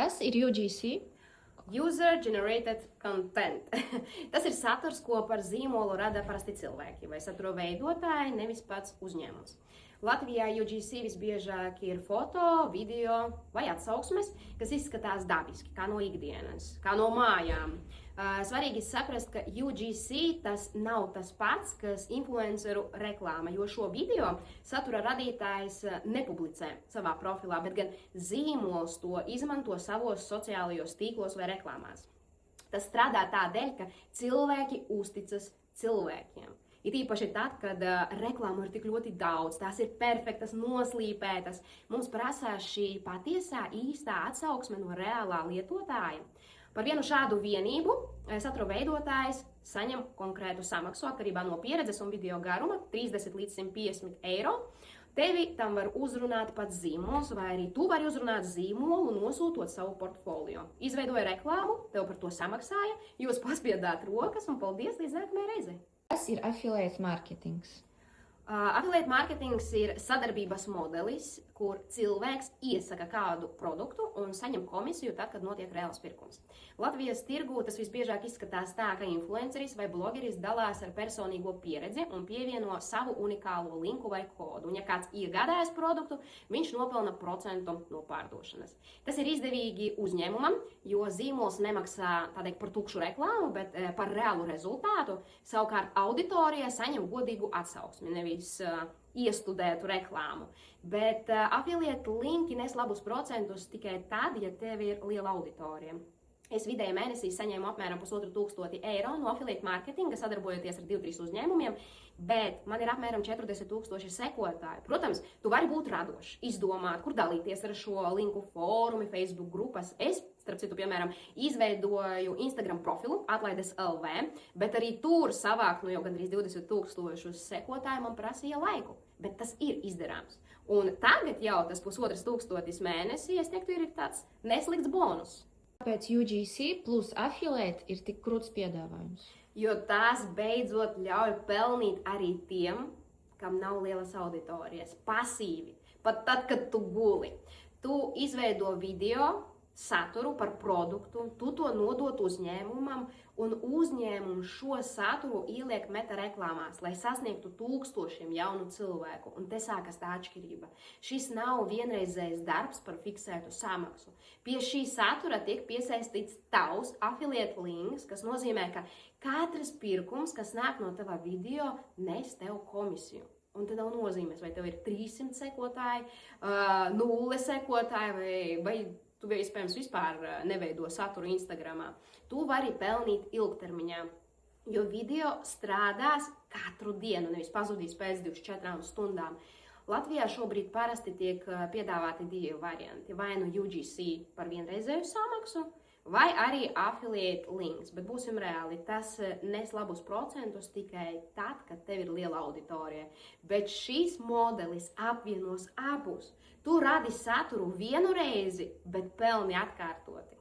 Kas ir UGC? User Generated Content. Tas ir saturs, ko par zīmolu rada parasti cilvēki vai satura veidotāji, nevis pats uzņēmums. Latvijā UGC visbiežāk ir foto, video vai atsauksmes, kas izskatās dabiski, kā no ikdienas, kā no mājām. Svarīgi saprast, ka UGC tas nav tas pats, kas influenceru reklāma, jo šo video satura radītājs nepublicē savā profilā, bet gan zīmols to izmanto savos sociālajos tīklos vai reklāmās. Tas strādā tādēļ, ka cilvēki uzticas cilvēkiem. It īpaši tad, kad reklāmu ir tik ļoti daudz, tās ir perfektas, noslīpētas, mums prasās šī patiesā, īstā atsauksme no reālā lietotāja. Par vienu šādu vienību satura veidotājs saņem konkrētu samaksu atkarībā no pieredzes un video garuma 30 līdz 150 eiro. Tevi tam var uzrunāt pats zīmols, vai arī tu vari uzrunāt zīmolu, nosūtot savu portfolio. Izveidoja reklāmu, tev par to samaksāja, jūs paspiedāt rokas un paldies līdz nākamajai reizei. Kas ir affiliate marketings? Affiliate marketings ir sadarbības modelis, kur cilvēks iesaka kādu produktu un saņem komisiju tad, kad notiek reāls pirkums. Latvijas tirgū tas visbiežāk izskatās tā, ka influenceris vai blogeris dalās ar personīgo pieredzi un pievieno savu unikālo linku vai kodu. Un ja kāds iegādājas produktu, viņš nopelna procentu no pārdošanas. Tas ir izdevīgi uzņēmumam, jo zīmols nemaksā tādēļ par tukšu reklāmu, bet par reālu rezultātu. Savukārt auditorija saņem godīgu atsauksmi, nevis iestudētu reklāmu. Bet affiliate linki nes labus procentus tikai tad, ja tev ir liela auditorija. Es vidēji mēnesī saņēmu apmēram 1500 eiro no affiliate marketinga, sadarbojoties ar 2-3 uzņēmumiem, bet man ir apmēram 40 000 sekotāju. Protams, tu vari būt radošs, izdomāt, kur dalīties ar šo linku fórumi, Facebook grupas. Es, starp citu, piemēram, izveidoju Instagram profilu Atlaides LV, bet arī tur savākt jau gandrīz 20 000 sekotāju man prasīja laiku. Bet tas ir izdarāms. Un tagad jau tas 1500 mēnesī, es teiktu, ir tāds neslikts bonus. Kāpēc UGC plus affiliate ir tik krūts piedāvājums? Jo tās beidzot ļauj pelnīt arī tiem, kam nav lielas auditorijas, pasīvi. Pat tad, kad tu guli. Tu izveido video, saturu par produktu, tu to nodot uzņēmumam, un uzņēmums šo saturu ieliek meta reklāmās, lai sasniegtu tūkstošiem jaunu cilvēku. Un te sākas tā atšķirība. Šis nav vienreizējs darbs par fiksētu samaksu. Pie šī satura tiek piesaistīts tavs affiliate links, kas nozīmē, ka katrs pirkums, kas nāk no tava video, nes tev komisiju. Un tad nav nozīmēs, vai tev ir 300 sekotāji, 0 sekotāji vai tu iespējams vispār neveido saturu Instagramā. Tu vari pelnīt ilgtermiņā, jo video strādās katru dienu, nevis pazudīs pēc 24 stundām. Latvijā šobrīd parasti tiek piedāvāti 2 varianti. Vai nu UGC par vienreizēju samaksu, vai arī affiliate links. Bet būsim reāli, tas nes labus procentus tikai tad, kad tev ir liela auditorija. Bet šīs modelis apvienos abus. Tu radi saturu vienu reizi, bet pelni atkārtoti.